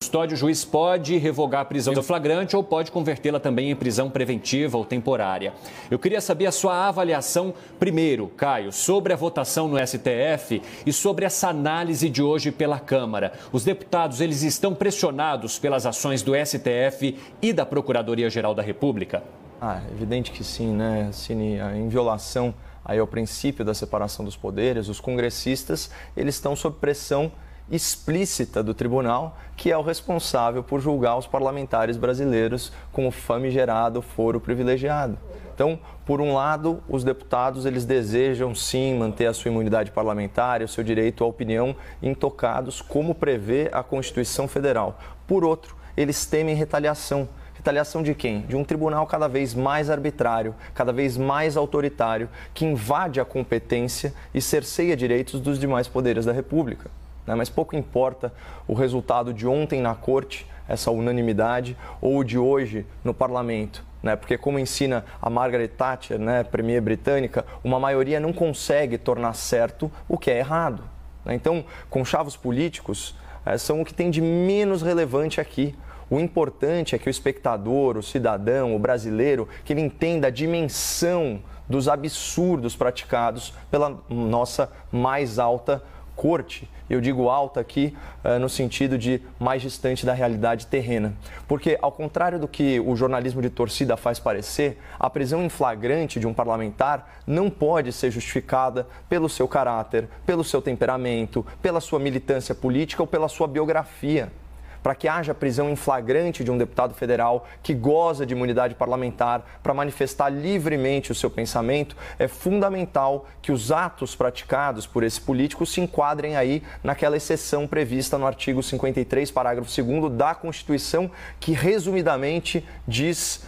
custódia, o juiz pode revogar a prisão do flagrante ou pode convertê-la também em prisão preventiva ou temporária. Eu queria saber a sua avaliação, primeiro, Caio, sobre a votação no STF e sobre essa análise de hoje pela Câmara. Os deputados, eles estão pressionados pelas ações do STF e da Procuradoria-Geral da República? Evidente que sim, né, Cine? Em violação aí ao princípio da separação dos poderes, os congressistas, eles estão sob pressão explícita do tribunal, que é o responsável por julgar os parlamentares brasileiros com o famigerado foro privilegiado. Então, por um lado, os deputados eles desejam sim manter a sua imunidade parlamentar, o seu direito à opinião intocados, como prevê a Constituição Federal. Por outro, eles temem retaliação. Retaliação de quem? De um tribunal cada vez mais arbitrário, cada vez mais autoritário, que invade a competência e cerceia direitos dos demais poderes da República. Mas pouco importa o resultado de ontem na Corte, essa unanimidade, ou de hoje no Parlamento. Porque, como ensina a Margaret Thatcher, premier britânica, uma maioria não consegue tornar certo o que é errado. Então, conchavos políticos são o que tem de menos relevante aqui. O importante é que o espectador, o cidadão, o brasileiro, que ele entenda a dimensão dos absurdos praticados pela nossa mais alta corte. Eu digo alta aqui no sentido de mais distante da realidade terrena. Porque, ao contrário do que o jornalismo de torcida faz parecer, a prisão em flagrante de um parlamentar não pode ser justificada pelo seu caráter, pelo seu temperamento, pela sua militância política ou pela sua biografia. Para que haja prisão em flagrante de um deputado federal que goza de imunidade parlamentar para manifestar livremente o seu pensamento, é fundamental que os atos praticados por esse político se enquadrem aí naquela exceção prevista no artigo 53, parágrafo 2º da Constituição, que resumidamente diz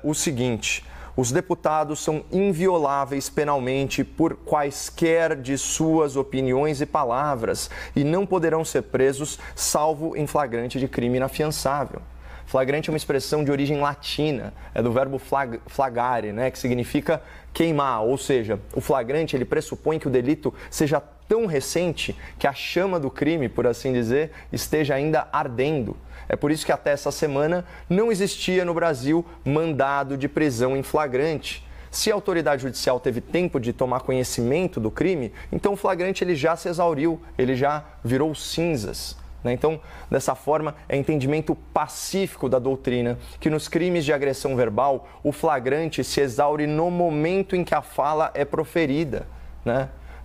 o seguinte: os deputados são invioláveis penalmente por quaisquer de suas opiniões e palavras e não poderão ser presos, salvo em flagrante de crime inafiançável. Flagrante é uma expressão de origem latina, é do verbo flagare, que significa queimar, ou seja, o flagrante ele pressupõe que o delito seja tão recente que a chama do crime, por assim dizer, esteja ainda ardendo. É por isso que até essa semana não existia no Brasil mandado de prisão em flagrante. Se a autoridade judicial teve tempo de tomar conhecimento do crime, então o flagrante ele já se exauriu, ele já virou cinzas. Então, dessa forma, é entendimento pacífico da doutrina que nos crimes de agressão verbal, o flagrante se exaure no momento em que a fala é proferida,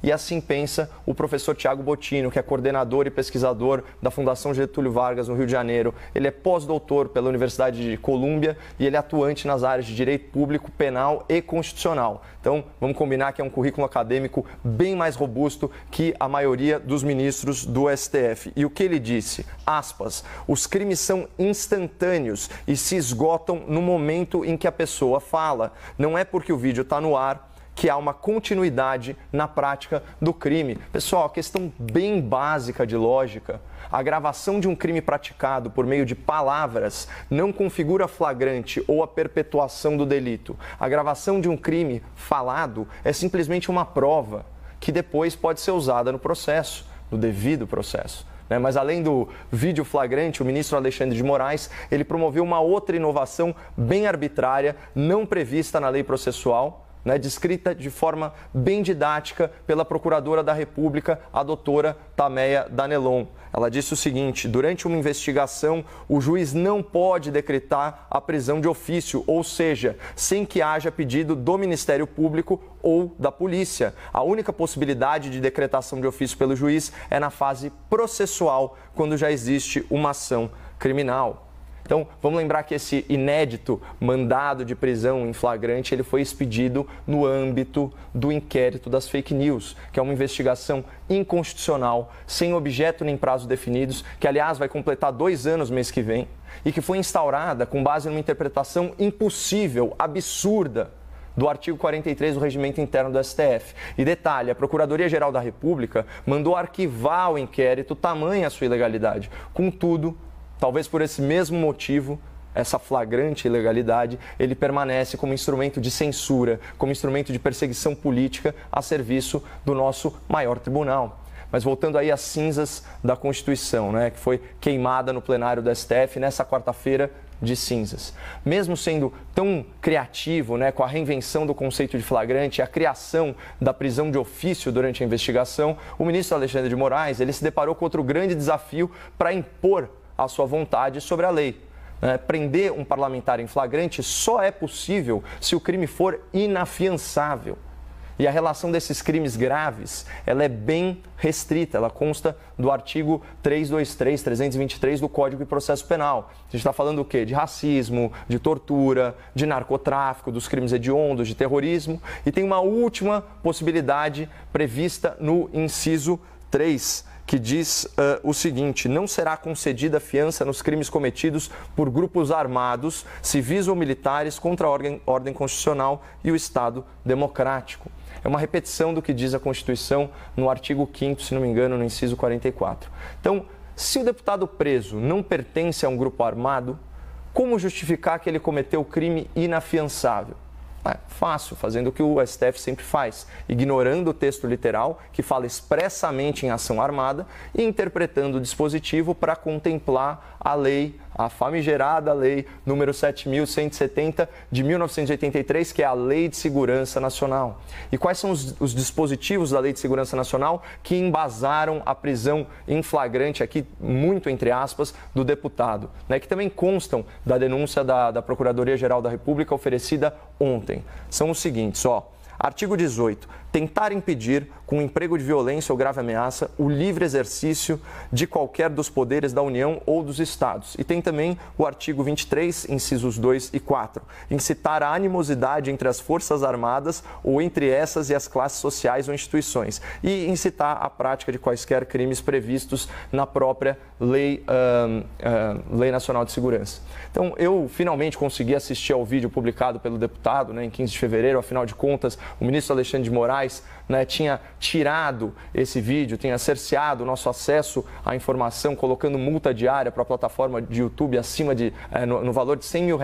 E assim pensa o professor Tiago Bottino, que é coordenador e pesquisador da Fundação Getúlio Vargas, no Rio de Janeiro. Ele é pós-doutor pela Universidade de Colômbia e ele é atuante nas áreas de direito público, penal e constitucional. Então, vamos combinar que é um currículo acadêmico bem mais robusto que a maioria dos ministros do STF. E o que ele disse? Aspas, os crimes são instantâneos e se esgotam no momento em que a pessoa fala. Não é porque o vídeo está no ar que há uma continuidade na prática do crime. Pessoal, questão bem básica de lógica. A gravação de um crime praticado por meio de palavras não configura flagrante ou a perpetuação do delito. A gravação de um crime falado é simplesmente uma prova que depois pode ser usada no processo, no devido processo. Mas além do vídeo flagrante, o ministro Alexandre de Moraes, ele promoveu uma outra inovação bem arbitrária, não prevista na lei processual, descrita de forma bem didática pela Procuradora da República, a doutora Tameia Danelon. Ela disse o seguinte: durante uma investigação, o juiz não pode decretar a prisão de ofício, ou seja, sem que haja pedido do Ministério Público ou da polícia. A única possibilidade de decretação de ofício pelo juiz é na fase processual, quando já existe uma ação criminal. Então, vamos lembrar que esse inédito mandado de prisão em flagrante, ele foi expedido no âmbito do inquérito das fake news, que é uma investigação inconstitucional, sem objeto nem prazo definidos, que, aliás, vai completar 2 anos mês que vem, e que foi instaurada com base numa interpretação impossível, absurda, do artigo 43 do Regimento Interno do STF. E detalhe, a Procuradoria-Geral da República mandou arquivar o inquérito, tamanha a sua ilegalidade. Contudo, talvez por esse mesmo motivo, essa flagrante ilegalidade, ele permanece como instrumento de censura, como instrumento de perseguição política a serviço do nosso maior tribunal. Mas voltando aí às cinzas da Constituição, né, que foi queimada no plenário do STF nessa quarta-feira de cinzas. Mesmo sendo tão criativo, né, com a reinvenção do conceito de flagrante, a criação da prisão de ofício durante a investigação, o ministro Alexandre de Moraes ele se deparou com outro grande desafio para impor a sua vontade sobre a lei. Prender um parlamentar em flagrante só é possível se o crime for inafiançável. E a relação desses crimes graves, ela é bem restrita, ela consta do artigo 323 do Código de Processo Penal. A gente está falando o quê? De racismo, de tortura, de narcotráfico, dos crimes hediondos, de terrorismo. E tem uma última possibilidade prevista no inciso 3, que diz o seguinte: não será concedida fiança nos crimes cometidos por grupos armados, civis ou militares contra a ordem constitucional e o Estado democrático. É uma repetição do que diz a Constituição no artigo 5º, se não me engano, no inciso 44. Então, se o deputado preso não pertence a um grupo armado, como justificar que ele cometeu crime inafiançável? Fácil, fazendo o que o STF sempre faz, ignorando o texto literal, que fala expressamente em ação armada, e interpretando o dispositivo para contemplar a lei, a famigerada lei número 7.170 de 1983, que é a Lei de Segurança Nacional. E quais são os dispositivos da Lei de Segurança Nacional que embasaram a prisão em flagrante, aqui muito entre aspas, do deputado, né, que também constam da denúncia da Procuradoria-Geral da República oferecida ontem. São os seguintes, artigo 18, tentar impedir, com emprego de violência ou grave ameaça, o livre exercício de qualquer dos poderes da União ou dos Estados. E tem também o artigo 23, incisos 2 e 4, incitar a animosidade entre as Forças Armadas ou entre essas e as classes sociais ou instituições, e incitar a prática de quaisquer crimes previstos na própria Lei Nacional de Segurança. Então, eu finalmente consegui assistir ao vídeo publicado pelo deputado, né, em 15 de fevereiro, afinal de contas, o ministro Alexandre de Moraes, né, tinha tirado esse vídeo, tinha cerceado o nosso acesso à informação, colocando multa diária para a plataforma de YouTube acima de, no valor de R$100 mil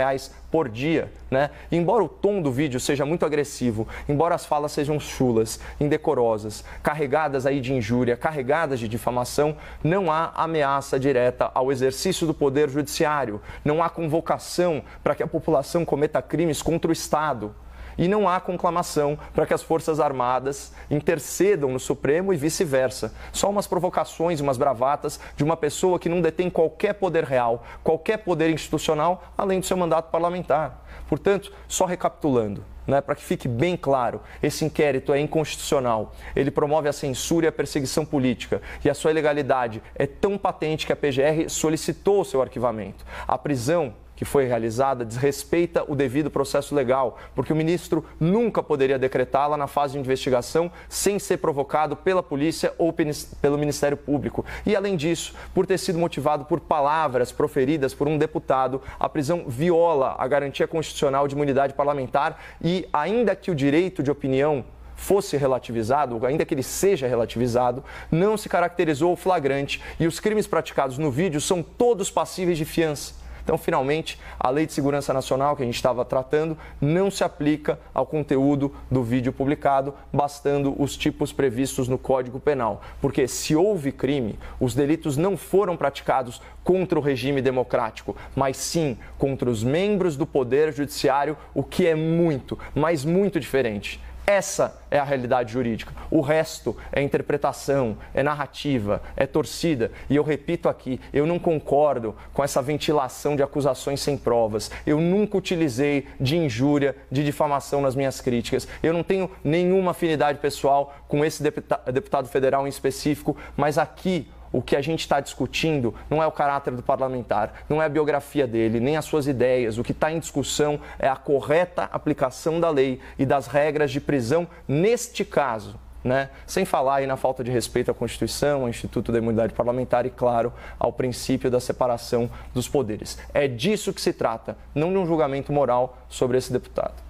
por dia, né? E embora o tom do vídeo seja muito agressivo, embora as falas sejam chulas, indecorosas, carregadas aí de injúria, carregadas de difamação, não há ameaça direta ao exercício do poder judiciário, não há convocação para que a população cometa crimes contra o Estado. E não há conclamação para que as Forças Armadas intercedam no Supremo e vice-versa. Só umas provocações, umas bravatas de uma pessoa que não detém qualquer poder real, qualquer poder institucional, além do seu mandato parlamentar. Portanto, só recapitulando, né, para que fique bem claro, esse inquérito é inconstitucional. Ele promove a censura e a perseguição política. E a sua ilegalidade é tão patente que a PGR solicitou o seu arquivamento. A prisão que foi realizada desrespeita o devido processo legal, porque o ministro nunca poderia decretá-la na fase de investigação sem ser provocado pela polícia ou pelo Ministério Público. E, além disso, por ter sido motivado por palavras proferidas por um deputado, a prisão viola a garantia constitucional de imunidade parlamentar e, ainda que o direito de opinião fosse relativizado, ainda que ele seja relativizado, não se caracterizou o flagrante e os crimes praticados no vídeo são todos passíveis de fiança. Então, finalmente, a Lei de Segurança Nacional, que a gente estava tratando, não se aplica ao conteúdo do vídeo publicado, bastando os tipos previstos no Código Penal. Porque se houve crime, os delitos não foram praticados contra o regime democrático, mas sim contra os membros do Poder Judiciário, o que é muito, mas muito diferente. Essa é a realidade jurídica. O resto é interpretação, é narrativa, é torcida. E eu repito aqui, eu não concordo com essa ventilação de acusações sem provas. Eu nunca utilizei de injúria, de difamação nas minhas críticas. Eu não tenho nenhuma afinidade pessoal com esse deputado federal em específico, mas aqui o que a gente está discutindo não é o caráter do parlamentar, não é a biografia dele, nem as suas ideias. O que está em discussão é a correta aplicação da lei e das regras de prisão neste caso, né? Sem falar aí na falta de respeito à Constituição, ao Instituto da Imunidade Parlamentar e, claro, ao princípio da separação dos poderes. É disso que se trata, não de um julgamento moral sobre esse deputado.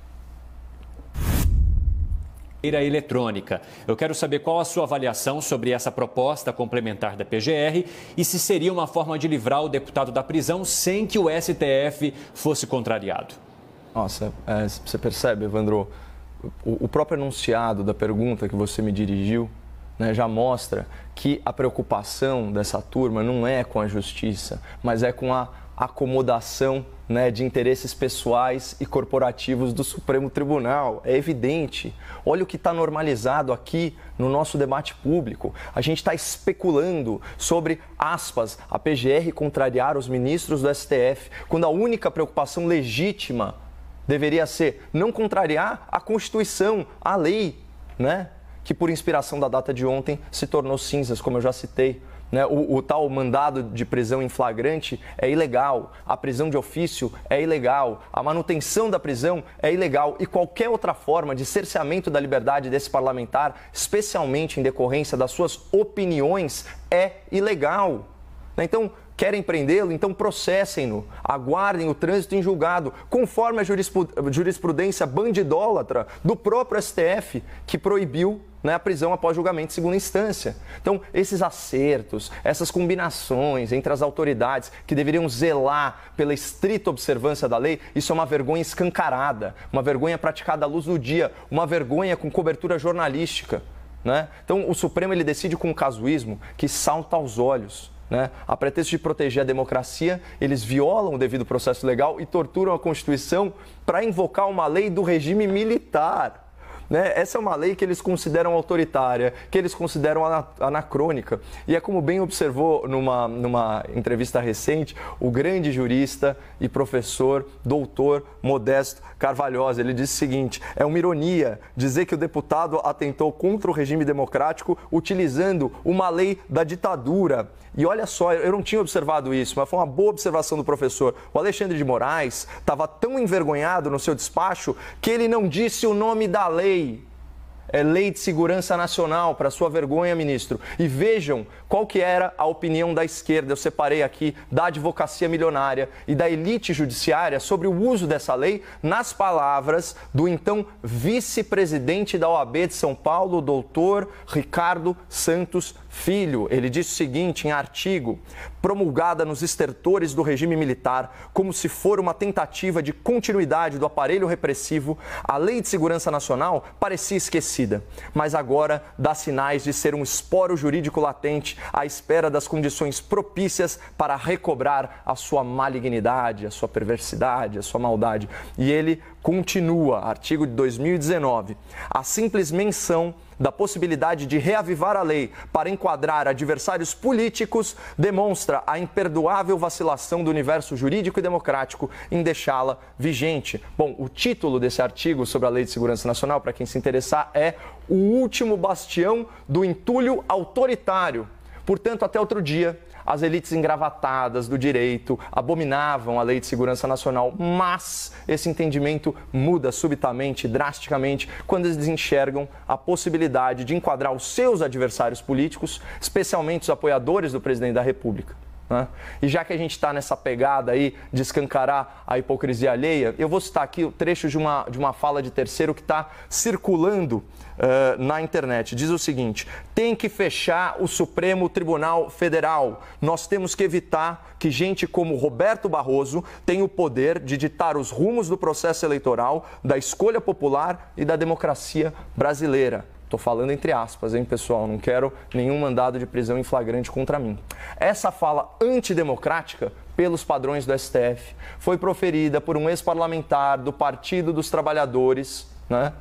Eletrônica. Eu quero saber qual a sua avaliação sobre essa proposta complementar da PGR e se seria uma forma de livrar o deputado da prisão sem que o STF fosse contrariado. Nossa, você percebe, Evandro, o próprio enunciado da pergunta que você me dirigiu né, já mostra que a preocupação dessa turma não é com a justiça, mas é com a acomodação, né, de interesses pessoais e corporativos do Supremo Tribunal. É evidente. Olha o que está normalizado aqui no nosso debate público. A gente está especulando sobre, aspas, a PGR contrariar os ministros do STF, quando a única preocupação legítima deveria ser não contrariar a Constituição, a lei, né, que por inspiração da data de ontem se tornou cinzas, como eu já citei. O tal mandado de prisão em flagrante é ilegal, a prisão de ofício é ilegal, a manutenção da prisão é ilegal e qualquer outra forma de cerceamento da liberdade desse parlamentar, especialmente em decorrência das suas opiniões, é ilegal. Então, querem prendê-lo? Então processem-no, aguardem o trânsito em julgado, conforme a jurisprudência bandidólatra do próprio STF, que proibiu, né, a prisão após julgamento de segunda instância. Então, esses acertos, essas combinações entre as autoridades que deveriam zelar pela estrita observância da lei, isso é uma vergonha escancarada, uma vergonha praticada à luz do dia, uma vergonha com cobertura jornalística, né? Então, o Supremo ele decide com um casuísmo que salta aos olhos. Né? A pretexto de proteger a democracia, eles violam o devido processo legal e torturam a Constituição para invocar uma lei do regime militar. Né? Essa é uma lei que eles consideram autoritária, que eles consideram anacrônica. E é como bem observou numa entrevista recente, o grande jurista e professor, doutor Modesto Carvalhosa. Ele disse o seguinte: é uma ironia dizer que o deputado atentou contra o regime democrático utilizando uma lei da ditadura. E olha só, eu não tinha observado isso, mas foi uma boa observação do professor. O Alexandre de Moraes estava tão envergonhado no seu despacho que ele não disse o nome da lei. É Lei de Segurança Nacional, para sua vergonha, ministro. E vejam qual que era a opinião da esquerda, eu separei aqui, da advocacia milionária e da elite judiciária sobre o uso dessa lei nas palavras do então vice-presidente da OAB de São Paulo, doutor Ricardo Santos Filho. Ele disse o seguinte em artigo: promulgada nos estertores do regime militar, como se for uma tentativa de continuidade do aparelho repressivo, a Lei de Segurança Nacional parecia esquecida, mas agora dá sinais de ser um esporo jurídico latente à espera das condições propícias para recobrar a sua malignidade, a sua perversidade, a sua maldade. E ele continua, artigo de 2019, a simples menção da possibilidade de reavivar a lei para enquadrar adversários políticos demonstra a imperdoável vacilação do universo jurídico e democrático em deixá-la vigente. Bom, o título desse artigo sobre a Lei de Segurança Nacional, para quem se interessar, é O Último Bastião do Entulho Autoritário. Portanto, até outro dia, as elites engravatadas do direito abominavam a Lei de Segurança Nacional, mas esse entendimento muda subitamente, drasticamente, quando eles enxergam a possibilidade de enquadrar os seus adversários políticos, especialmente os apoiadores do presidente da República. Né? E já que a gente está nessa pegada aí de escancarar a hipocrisia alheia, eu vou citar aqui o trecho de uma fala de terceiro que está circulando na internet. Diz o seguinte: tem que fechar o Supremo Tribunal Federal. Nós temos que evitar que gente como Roberto Barroso tenha o poder de ditar os rumos do processo eleitoral, da escolha popular e da democracia brasileira. Estou falando entre aspas, hein, pessoal? Não quero nenhum mandado de prisão em flagrante contra mim. Essa fala antidemocrática, pelos padrões do STF, foi proferida por um ex-parlamentar do Partido dos Trabalhadores, né?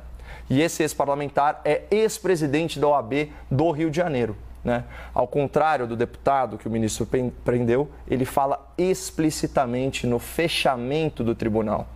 E esse ex-parlamentar é ex-presidente da OAB do Rio de Janeiro, né? Ao contrário do deputado que o ministro prendeu, ele fala explicitamente no fechamento do tribunal.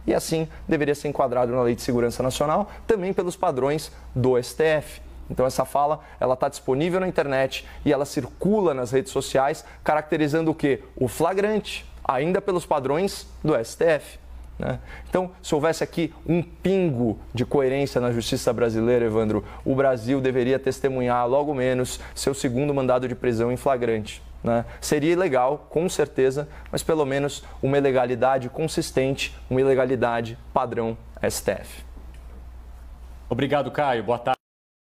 E assim deveria ser enquadrado na Lei de Segurança Nacional, também pelos padrões do STF. Então essa fala, ela está disponível na internet e ela circula nas redes sociais, caracterizando o quê? O flagrante, ainda pelos padrões do STF. Né? Então, se houvesse aqui um pingo de coerência na justiça brasileira, Evandro, o Brasil deveria testemunhar logo menos seu segundo mandado de prisão em flagrante. Né? Seria ilegal, com certeza, mas pelo menos uma ilegalidade consistente, uma ilegalidade padrão STF. Obrigado, Caio. Boa tarde.